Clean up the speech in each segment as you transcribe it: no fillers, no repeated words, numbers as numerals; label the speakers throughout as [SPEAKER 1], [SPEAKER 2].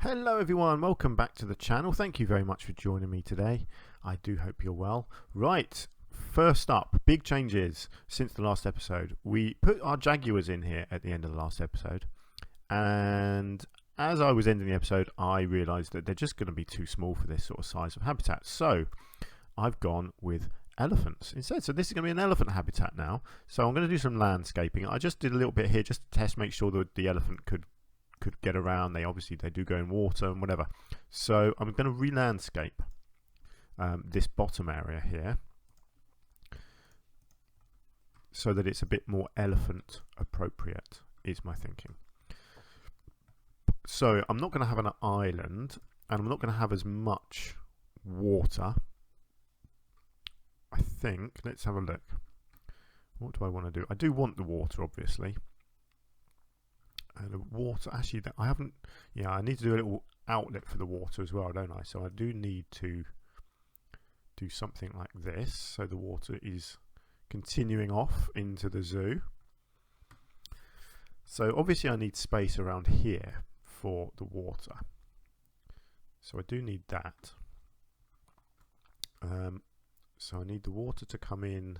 [SPEAKER 1] Hello everyone, welcome back to the channel. Thank you very much for joining me today. I do hope you're well. Right, first up, big changes since the last episode. We put our Jaguars in here at the end of the last episode, and as I was ending the episode, I realised that they're just going to be too small for this sort of size of habitat. So I've gone with elephants instead. So this is going to be an elephant habitat now. So I'm going to do some landscaping. I just did a little bit here just to test, make sure that the elephant could get around. They do go in water and whatever. So I'm going to re-landscape this bottom area here so that it's a bit more elephant appropriate, is my thinking. So I'm not going to have an island, and I'm not going to have as much water. I think, let's have a look. What do I want to do? I do want the water, obviously. And the water, actually, I need to do a little outlet for the water as well, don't I? So I do need to do something like this, so the water is continuing off into the zoo. So obviously I need space around here for the water. So I do need that. So I need the water to come in.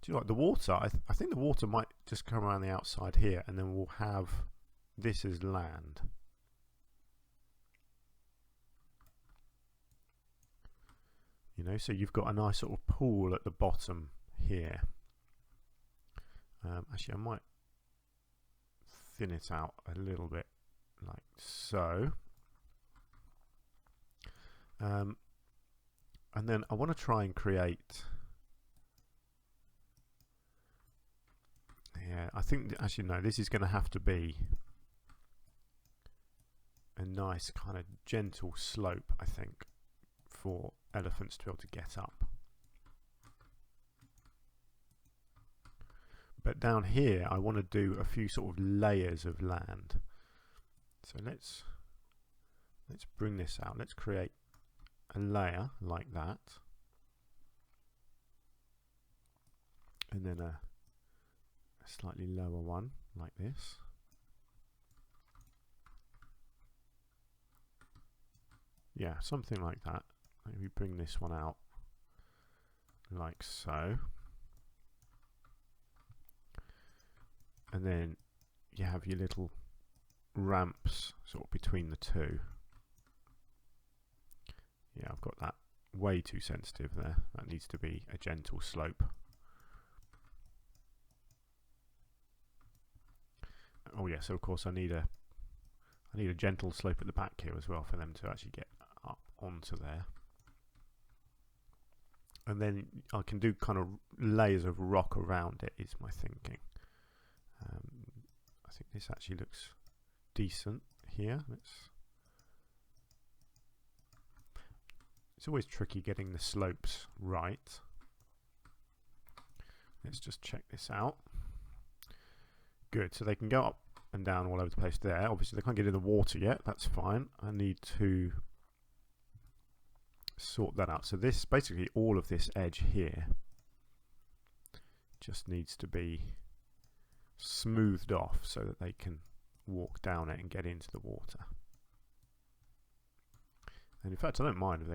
[SPEAKER 1] Do you know what? The water, I think the water might just come around the outside here, and then we'll have this is land. You know, so you've got a nice sort of pool at the bottom here. Actually, I might thin it out a little bit like so. And then I want to try and create... Yeah, I think, actually no, this is going to have to be a nice kind of gentle slope, I think, for elephants to be able to get up. But down here I want to do a few sort of layers of land. So let's bring this out. Let's create a layer like that, and then a slightly lower one like this. Yeah, something like that. Maybe bring this one out like so. And then you have your little ramps sort of between the two. Yeah, I've got that way too sensitive there. That needs to be a gentle slope. Oh yeah, so of course I need a gentle slope at the back here as well for them to actually get up onto there. And then I can do kind of layers of rock around it, is my thinking. I think this actually looks decent here. It's always tricky getting the slopes right. Let's just check this out. Good, so they can go up and down all over the place there. Obviously they can't get in the water yet, that's fine. I need to sort that out. So this, basically all of this edge here just needs to be smoothed off so that they can walk down it and get into the water. And in fact I don't mind if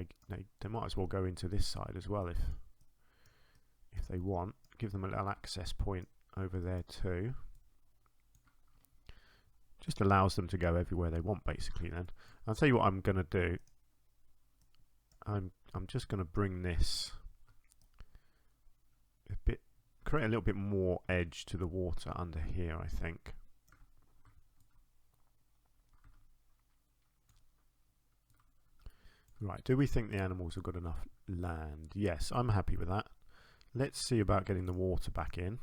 [SPEAKER 1] they might as well go into this side as well if they want. Give them a little access point over there too. Just allows them to go everywhere they want basically. Then I'll tell you what I'm going to do. I'm just going to bring this a bit, create a little bit more edge to the water under here, I think. Right, do we think the animals have got enough land? Yes, I'm happy with that. Let's see about getting the water back in.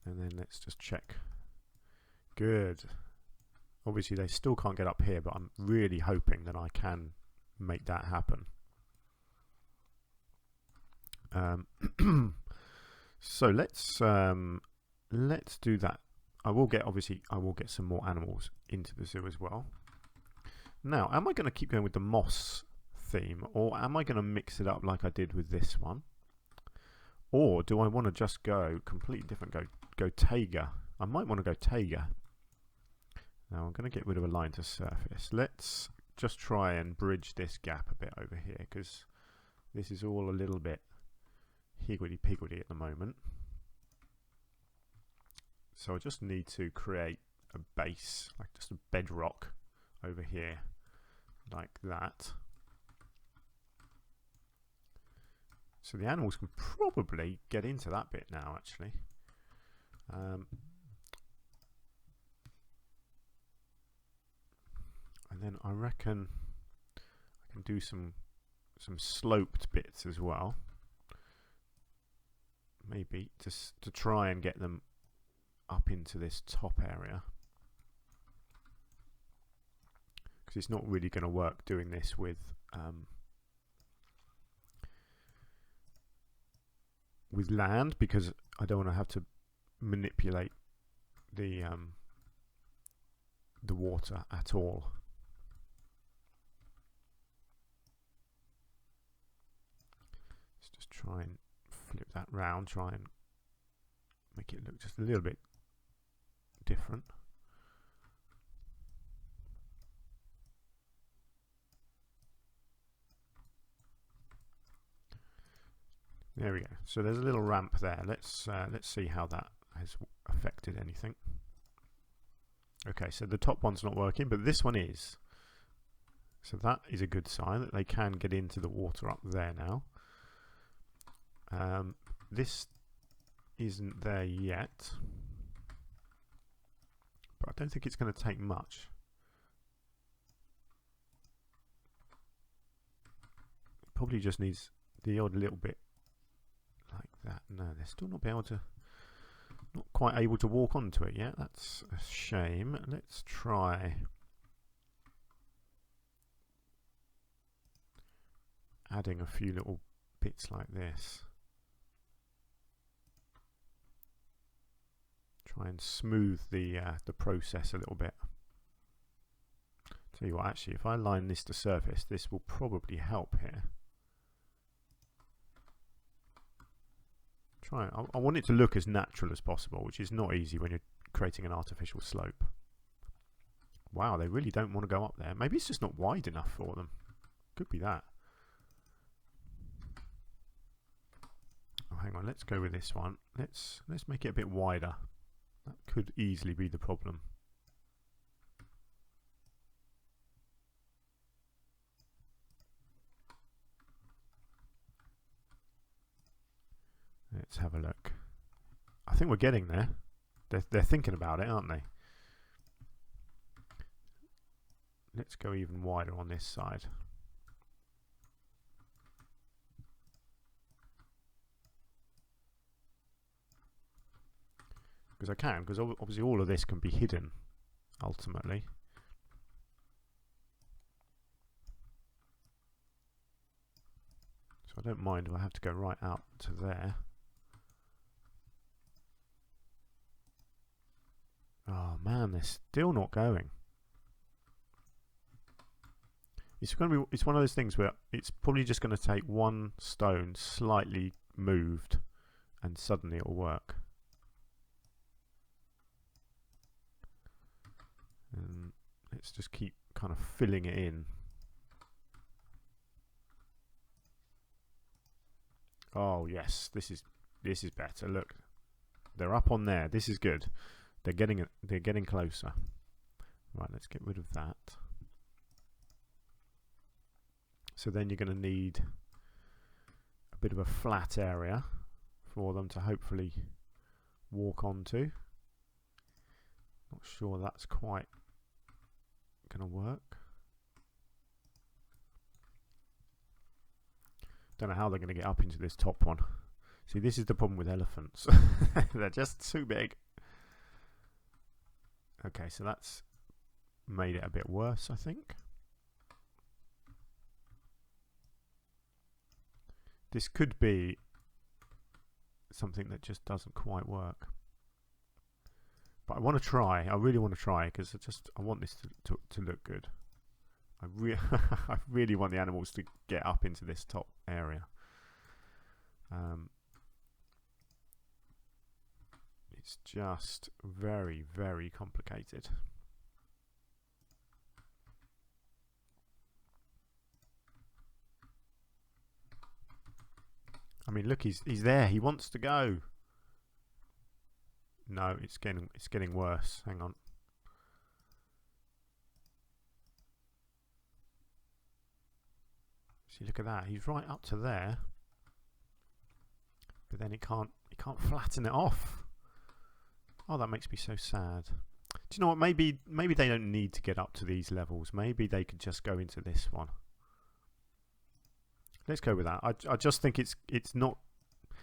[SPEAKER 1] And then let's just check. Good. Obviously they still can't get up here, but I'm really hoping that I can make that happen. So let's do that. I will get some more animals into the zoo as well. Now, am I going to keep going with the moss theme, or am I going to mix it up like I did with this one? Or do I want to just go completely different, go Taiga. I might want to go Taiga. Now I'm going to get rid of a line to surface. Let's just try and bridge this gap a bit over here, because this is all a little bit higgledy-piggledy at the moment. So I just need to create a base, like just a bedrock over here, like that. So the animals can probably get into that bit now, actually. And then I reckon I can do some sloped bits as well. Maybe just to try and get them up into this top area. Because it's not really going to work doing this with land, because I don't want to have to manipulate the water at all. Let's just try and flip that round, try and make it look just a little bit different. There we go. So there's a little ramp there. Let's see how that has affected anything. Okay, so the top one's not working, but this one is. So that is a good sign that they can get into the water up there now. This isn't there yet, but I don't think it's going to take much. It probably just needs the odd little bit like that. No, they're still not quite able to walk onto it yet. That's a shame. Let's try adding a few little bits like this. Try and smooth the process a little bit. Tell you what, actually, if I line this to surface, this will probably help here. I want it to look as natural as possible, which is not easy when you're creating an artificial slope. Wow, they really don't want to go up there. Maybe it's just not wide enough for them. Could be that. Oh, hang on, let's go with this one. Let's make it a bit wider. That could easily be the problem. Let's have a look. I think we're getting there. They're thinking about it, aren't they? Let's go even wider on this side. Because I can, because obviously all of this can be hidden ultimately. So I don't mind if I have to go right out to there. Oh man, they're still not going. It's going to be. It's one of those things where it's probably just going to take one stone slightly moved, and suddenly it will work. And let's just keep kind of filling it in. Oh yes, this is better. Look, they're up on there. This is good. They're getting closer. Right, let's get rid of that. So then you're going to need a bit of a flat area for them to hopefully walk onto. Not sure that's quite going to work. Don't know how they're going to get up into this top one. See, this is the problem with elephants. They're just too big. Okay, so that's made it a bit worse, I think. This could be something that just doesn't quite work. But I want to try. I really want to try, because I want this to look good. I really want the animals to get up into this top area. It's just very, very complicated. I mean, look, he's there. He wants to go. No, it's getting worse. Hang on. See, look at that. He's right up to there, but then he can't flatten it off. Oh, that makes me so sad. Do you know what? Maybe they don't need to get up to these levels. Maybe they could just go into this one. Let's go with that. I just think it's going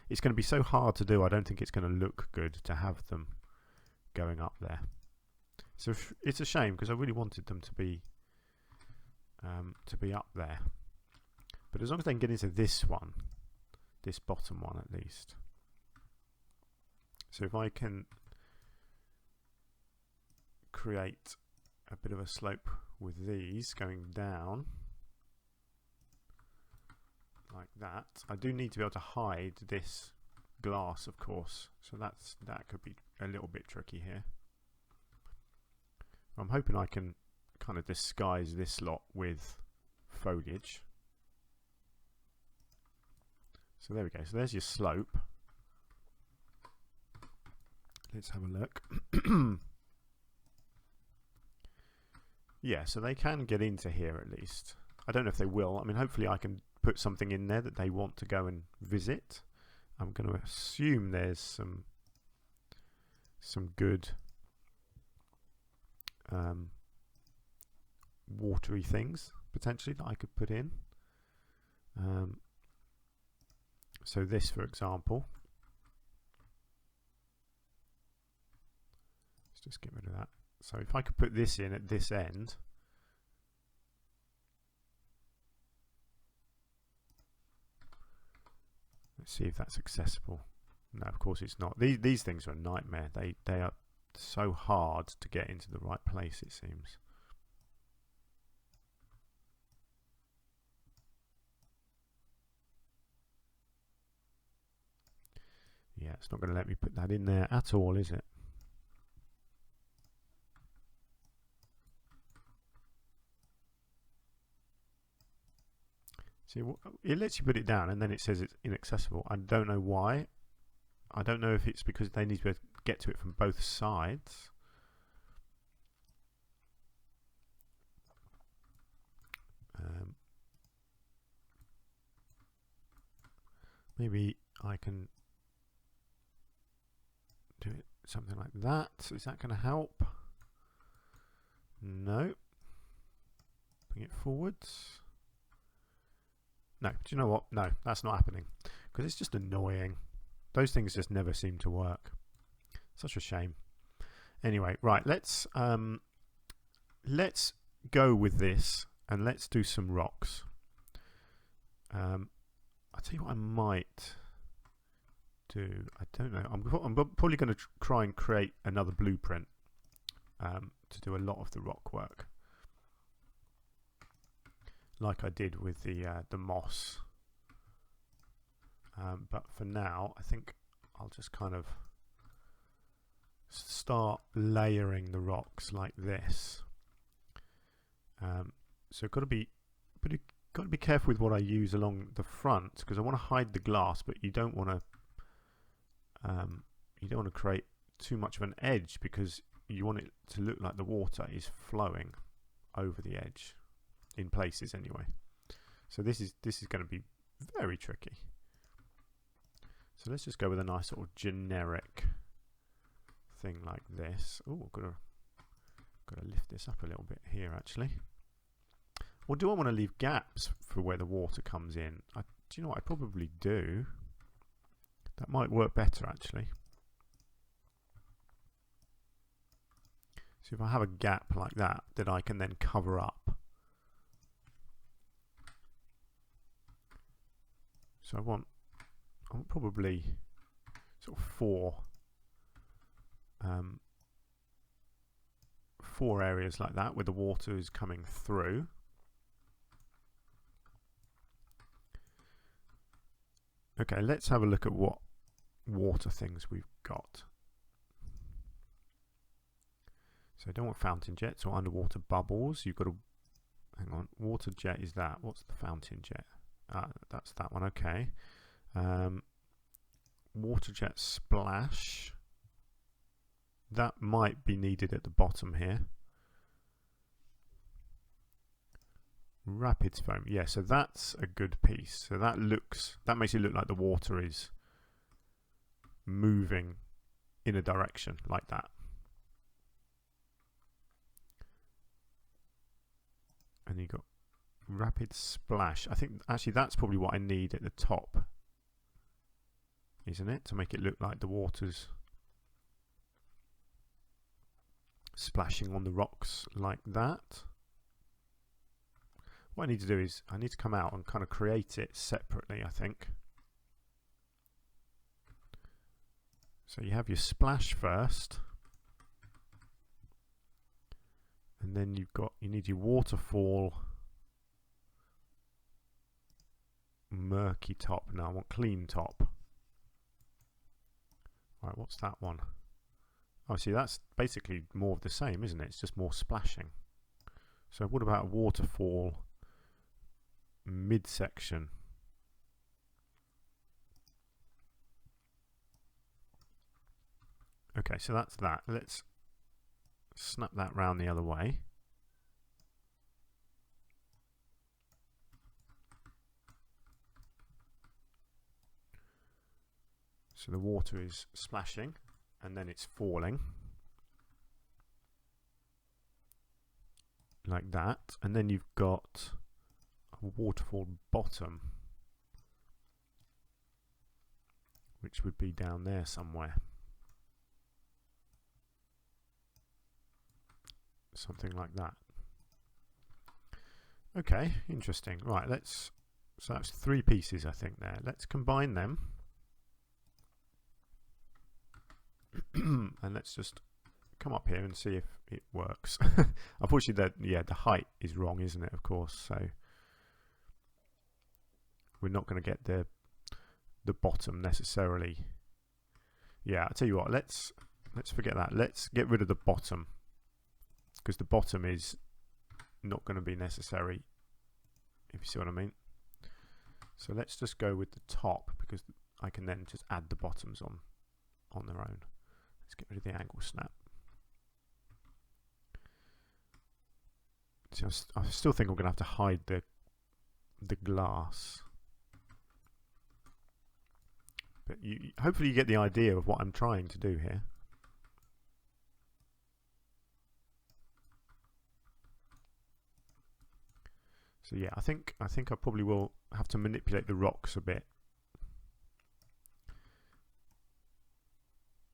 [SPEAKER 1] to be so hard to do. I don't think it's going to look good to have them going up there. So it's a shame because I really wanted them to be up there. But as long as they can get into this one, this bottom one at least. So if I can create a bit of a slope with these going down like that. I do need to be able to hide this glass, of course, so that could be a little bit tricky here. I'm hoping I can kind of disguise this lot with foliage. So there we go. So there's your slope. Let's have a look. Yeah, so they can get into here at least. I don't know if they will. I mean, hopefully I can put something in there that they want to go and visit. I'm going to assume there's some good watery things potentially that I could put in. So this, for example. Let's just get rid of that. So if I could put this in at this end. Let's see if that's accessible. No, of course it's not. These things are a nightmare. They are so hard to get into the right place, it seems. Yeah, it's not going to let me put that in there at all, is it? See, it lets you put it down and then it says it's inaccessible. I don't know why. I don't know if it's because they need to get to it from both sides. Maybe I can do it something like that. Is that going to help? No. Bring it forwards. No, do you know what? No, that's not happening because it's just annoying. Those things just never seem to work. Such a shame. Anyway, right, let's go with this and let's do some rocks. I'll tell you what I might do. I don't know. I'm probably going to try and create another blueprint to do a lot of the rock work, like I did with the moss. But for now, I think I'll just kind of start layering the rocks like this. So got to be careful with what I use along the front because I want to hide the glass, but you don't want to create too much of an edge because you want it to look like the water is flowing over the edge in places anyway. So this is going to be very tricky. So let's just go with a nice sort of generic thing like this. Oh, got to lift this up a little bit here actually. Or do I want to leave gaps for where the water comes in? Do you know what? I probably do. That might work better actually. So if I have a gap like that I can then cover up. So I want probably sort of four areas like that where the water is coming through. Okay, let's have a look at what water things we've got. So I don't want fountain jets or underwater bubbles. You've got to, hang on, water jet is that. What's the fountain jet? That's that one, okay. Water jet splash. That might be needed at the bottom here. Rapids foam, yeah, so that's a good piece. So that makes it look like the water is moving in a direction like that. And you got rapid splash. I think actually that's probably what I need at the top, isn't it? To make it look like the water's splashing on the rocks like that. What I need to do is I need to come out and kind of create it separately, I think. So you have your splash first, and then you need your waterfall murky top. Now I want clean top. Right, what's that one? Oh, see, that's basically more of the same, isn't it? It's just more splashing. So what about a waterfall midsection? Okay, so that's that. Let's snap that round the other way. So the water is splashing and then it's falling like that, and then you've got a waterfall bottom, which would be down there somewhere. Something like that. Okay, interesting. Right, so that's 3 pieces I think there. Let's combine them. And let's just come up here and see if it works. Unfortunately, the height is wrong, isn't it? Of course, so we're not going to get the bottom necessarily. Yeah, I'll tell you what. Let's forget that. Let's get rid of the bottom, because the bottom is not going to be necessary, if you see what I mean. So let's just go with the top, because I can then just add the bottoms on their own. Let's get rid of the angle snap. So I still think I'm going to have to hide the glass, but hopefully you get the idea of what I'm trying to do here. So yeah, I think I probably will have to manipulate the rocks a bit,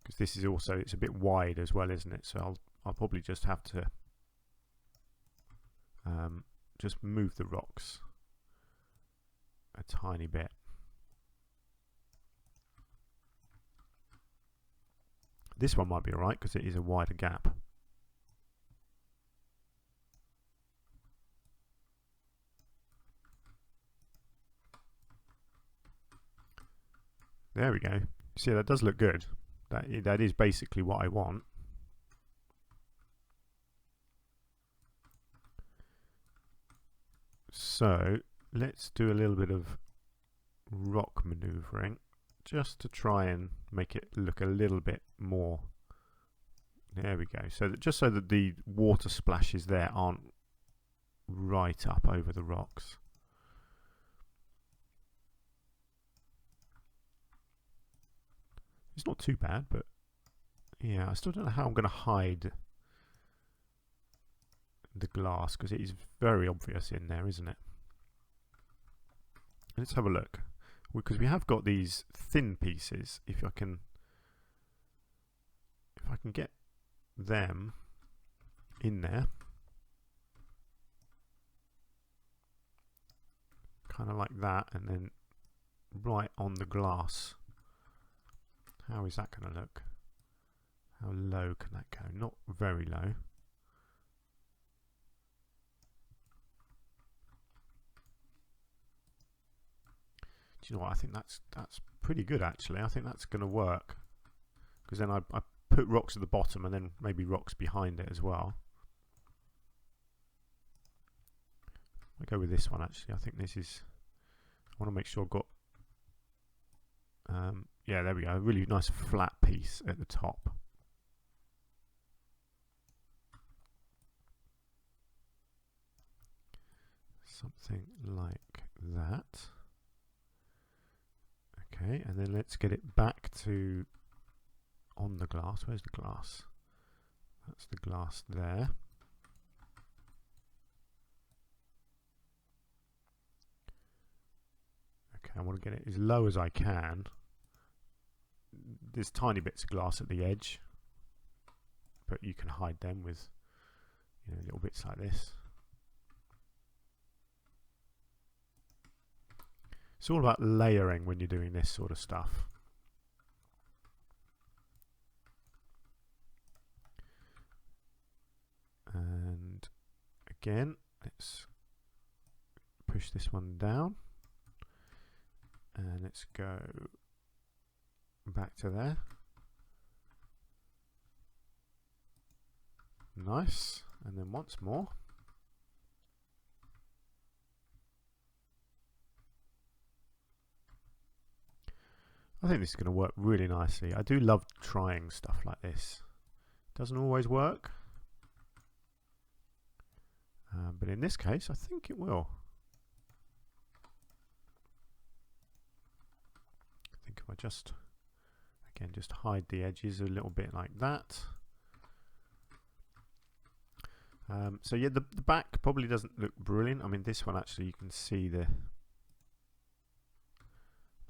[SPEAKER 1] because this is also, it's a bit wide as well, isn't it? So I'll probably just have to just move the rocks a tiny bit. This one might be alright because it is a wider gap. There we go. See, that does look good. That is basically what I want. So let's do a little bit of rock maneuvering just to try and make it look a little bit more. There we go. So that, just so that the water splashes there aren't right up over the rocks. It's not too bad, but yeah, I still don't know how I'm going to hide the glass, because it is very obvious in there, isn't it? Let's have a look, because we have got these thin pieces. If I can get them in there, kind of like that, and then right on the glass. How is that going to look? How low can that go? Not very low. Do you know what? I think that's pretty good actually. I think that's going to work, because then I put rocks at the bottom and then maybe rocks behind it as well. I'll go with this one actually. I think this is, I want to make sure I've got, yeah, there we go, a really nice flat piece at the top. Something like that. Okay, and then let's get it back to on the glass. Where's the glass? That's the glass there. Okay, I want to get it as low as I can. There's tiny bits of glass at the edge, but you can hide them with, you know, little bits like this. It's all about layering when you're doing this sort of stuff. And again, let's push this one down. And let's go back to there. Nice. And then once more. I think this is going to work really nicely. I do love trying stuff like this. Doesn't always work. But in this case, I think it will. I think if I just, again, just hide the edges a little bit like that. So yeah, the back probably doesn't look brilliant. I mean, this one actually, you can see the,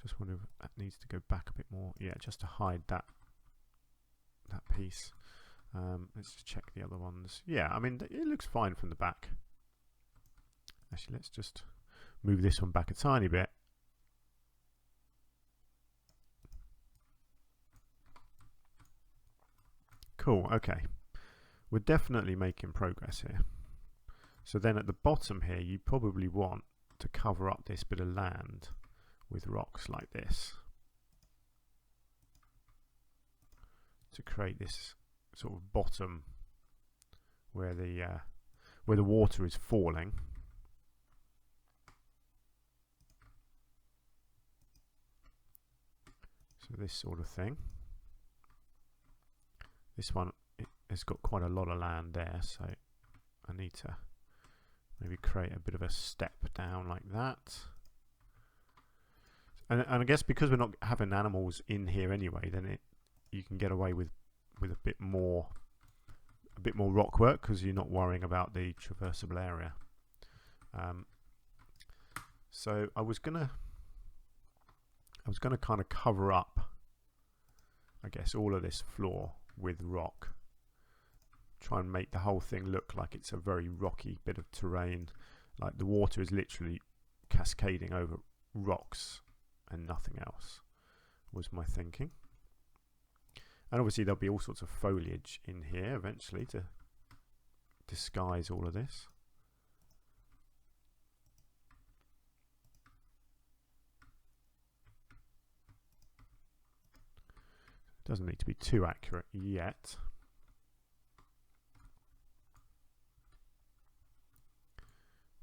[SPEAKER 1] just wonder if that needs to go back a bit more. Yeah, just to hide that piece. Let's just check the other ones. Yeah, I mean, it looks fine from the back. Actually, let's just move this one back a tiny bit. Cool, okay. We're definitely making progress here. So then at the bottom here, you probably want to cover up this bit of land with rocks like this to create this sort of bottom where the water is falling. So this sort of thing. This one has got quite a lot of land there, so I need to maybe create a bit of a step down like that. And I guess because we're not having animals in here anyway, then you can get away with a bit more rock work because you're not worrying about the traversable area. So I was gonna kind of cover up, I guess, all of this floor with rock. Try and make the whole thing look like it's a very rocky bit of terrain, like the water is literally cascading over rocks and nothing else, was my thinking. And obviously there'll be all sorts of foliage in here eventually to disguise all of this. Doesn't need to be too accurate yet.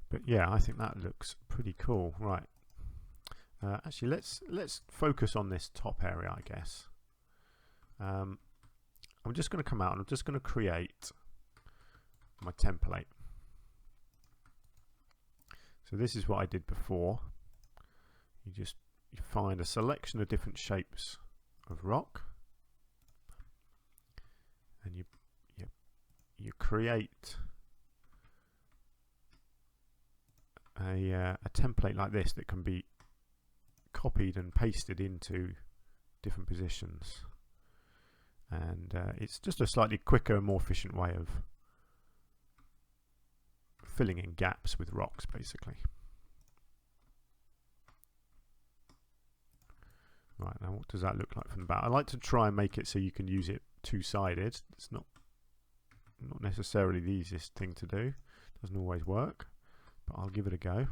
[SPEAKER 1] But yeah, I think that looks pretty cool. Right. Actually, let's focus on this top area, I guess. I'm just going to come out and I'm just going to create my template. So this is what I did before. You find a selection of different shapes of rock, and you create a template like this that can be copied and pasted into different positions, and it's just a slightly quicker, more efficient way of filling in gaps with rocks, basically. Right, now what does that look like from the back? I like to try and make it so you can use it two-sided. It's not necessarily the easiest thing to do. Doesn't always work, but I'll give it a go.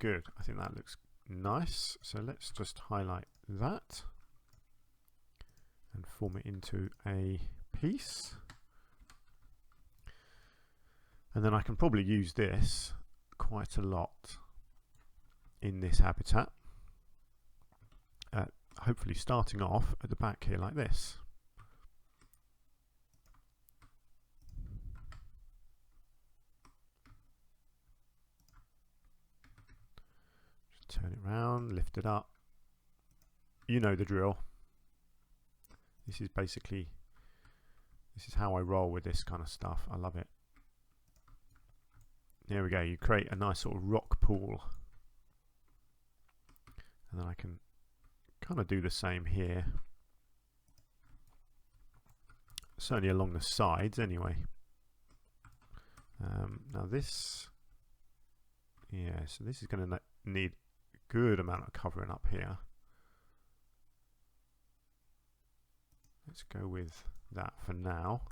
[SPEAKER 1] good. I think that looks nice. So let's just highlight that and form it into a piece. And then I can probably use this quite a lot in this habitat. Hopefully starting off at the back here like this. Just turn it around, lift it up. You know the drill. This is how I roll with this kind of stuff. I love it. There we go. You create a nice sort of rock pool. And then I can kind of do the same here. Certainly along the sides anyway. Now this, yeah, so this is going to need a good amount of covering up here. Let's go with that for now.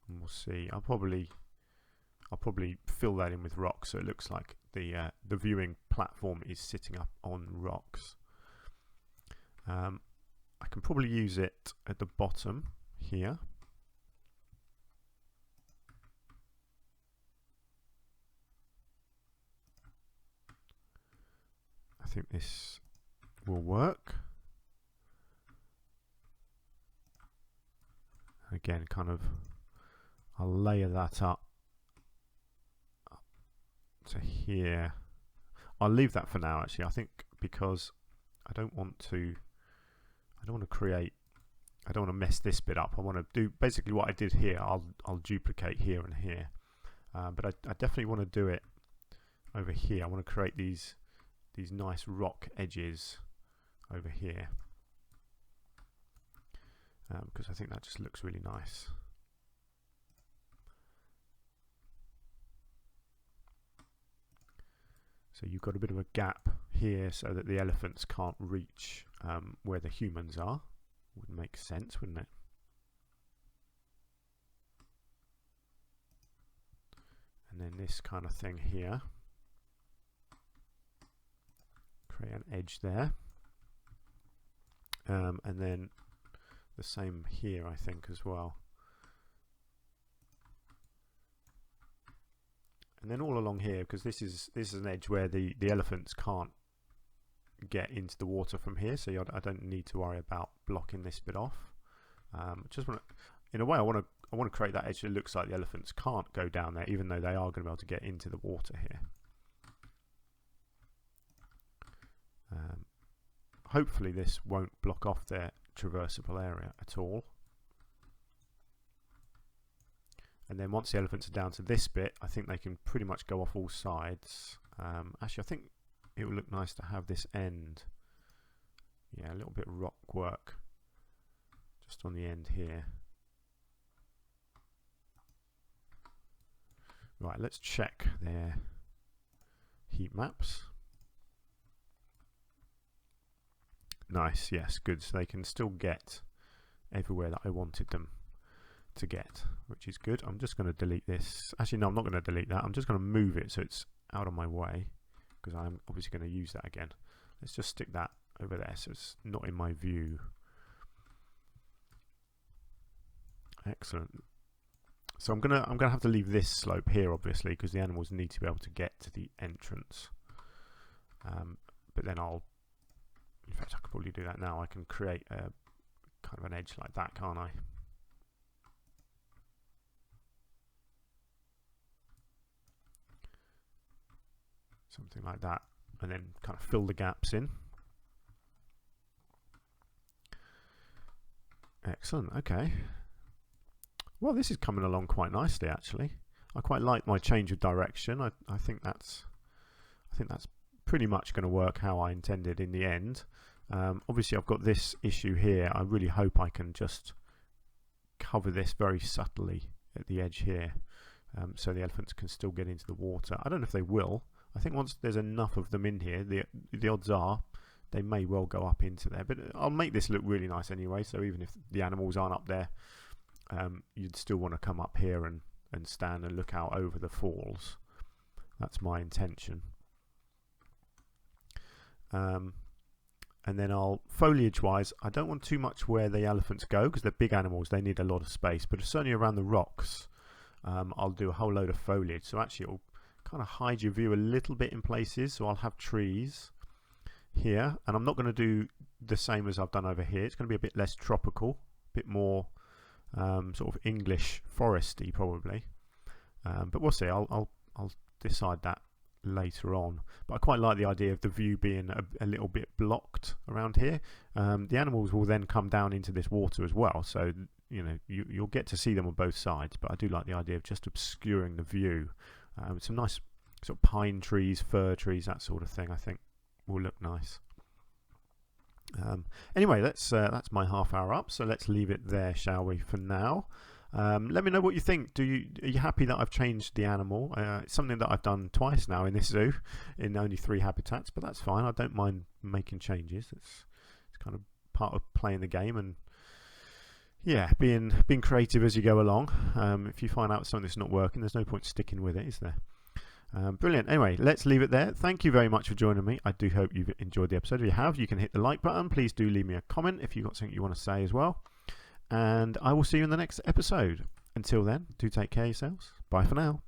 [SPEAKER 1] And we'll see. I'll probably fill that in with rocks so it looks like the viewing platform is sitting up on rocks. I can probably use it at the bottom here. I think this will work. Again, kind of, I'll layer that up to here. I'll leave that for now actually, I think, because I don't want to create, I don't want to mess this bit up. I want to do basically what I did here. I'll duplicate here and here, but I definitely want to do it over here. I want to create these nice rock edges over here, because I think that just looks really nice. So you've got a bit of a gap here so that the elephants can't reach where the humans are. Would make sense, wouldn't it? And then this kind of thing here. Create an edge there. And then the same here, I think, as well. And then all along here, because this is an edge where the elephants can't get into the water from here, so I don't need to worry about blocking this bit off. Just want to, in a way, I want to create that edge that looks like the elephants can't go down there, even though they are going to be able to get into the water here. Hopefully this won't block off their traversable area at all. And then once the elephants are down to this bit, I think they can pretty much go off all sides. Actually, I think it would look nice to have this end. Yeah, a little bit of rock work just on the end here. Right, let's check their heat maps. Nice, yes, good. So they can still get everywhere that I wanted them to get, which is good. I'm just going to delete this. Actually, no, I'm not going to delete that. I'm just going to move it so it's out of my way, because I'm obviously going to use that again. Let's just stick that over there so it's not in my view. Excellent. So I'm gonna have to leave this slope here, obviously, because the animals need to be able to get to the entrance. But then in fact, I could probably do that now. I can create a kind of an edge like that, can't I? Something like that, and then kind of fill the gaps in. Excellent. Okay. Well, this is coming along quite nicely, actually. I quite like my change of direction. I think that's pretty much going to work how I intended in the end. Obviously, I've got this issue here. I really hope I can just cover this very subtly at the edge here, so the elephants can still get into the water. I don't know if they will. I think once there's enough of them in here, the odds are they may well go up into there. But I'll make this look really nice anyway, so even if the animals aren't up there, you'd still want to come up here and stand and look out over the falls. That's my intention. And then foliage-wise, I don't want too much where the elephants go because they're big animals. They need a lot of space. But certainly around the rocks, I'll do a whole load of foliage. So actually, it'll kind of hide your view a little bit in places. So I'll have trees here. And I'm not going to do the same as I've done over here. It's going to be a bit less tropical, a bit more sort of English foresty probably. But we'll see. I'll decide that later on, but I quite like the idea of the view being a little bit blocked around here. The animals will then come down into this water as well, so you'll get to see them on both sides, but I do like the idea of just obscuring the view. Some nice sort of pine trees, fir trees, that sort of thing I think will look nice. Anyway, that's my half hour up, so let's leave it there, shall we, for now. Let me know what you think. Are you happy that I've changed the animal? It's something that I've done twice now in this zoo, in only 3 habitats, but that's fine. I don't mind making changes. It's kind of part of playing the game, and yeah, being creative as you go along. If you find out something that's not working, there's no point sticking with it, is there? Brilliant. Anyway, let's leave it there. Thank you very much for joining me. I do hope you've enjoyed the episode. If you have, you can hit the like button. Please do leave me a comment if you've got something you want to say as well. And I will see you in the next episode. Until then, do take care of yourselves. Bye for now.